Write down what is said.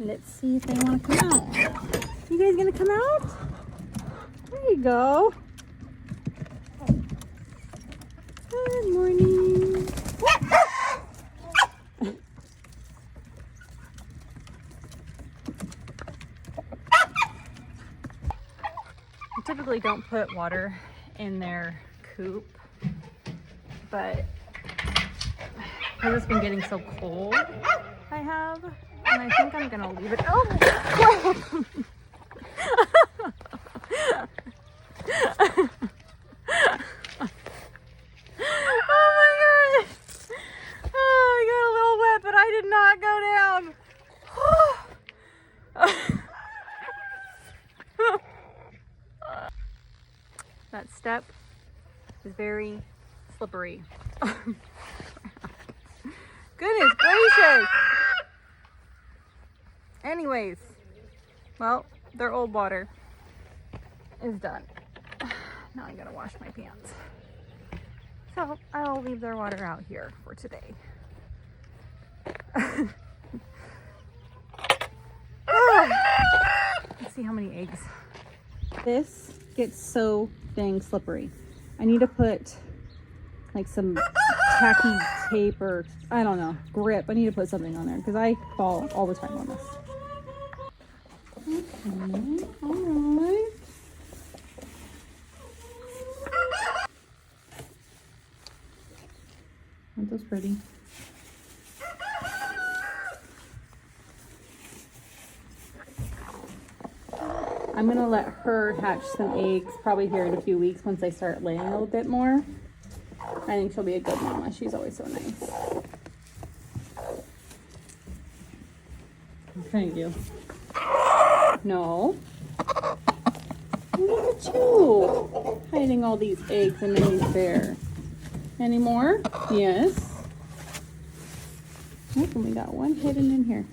Let's see if they want to come out. You guys gonna come out? There you go. Good morning. I typically don't put water in their coop, but because it's been getting so cold, I have, and I think I'm gonna leave it. Oh, oh my gosh! Oh, I got a little wet, but I did not go down. That step is very slippery. Goodness gracious! Anyways, well, their old water is done. Now I gotta wash my pants. So I'll leave their water out here for today. Let's see how many eggs. This gets so dang slippery. I need to put like some tacky tape or I don't know, grip. I need to put something on there because I fall all the time on this. Okay, all right. Aren't those pretty? I'm gonna let her hatch some eggs probably here in a few weeks once they start laying a little bit more. I think she'll be a good mama. She's always so nice. Thank you. No. Look at you. Hiding all these eggs in Minnie's bear. Any more? Yes. Oh, and we got one hidden in here.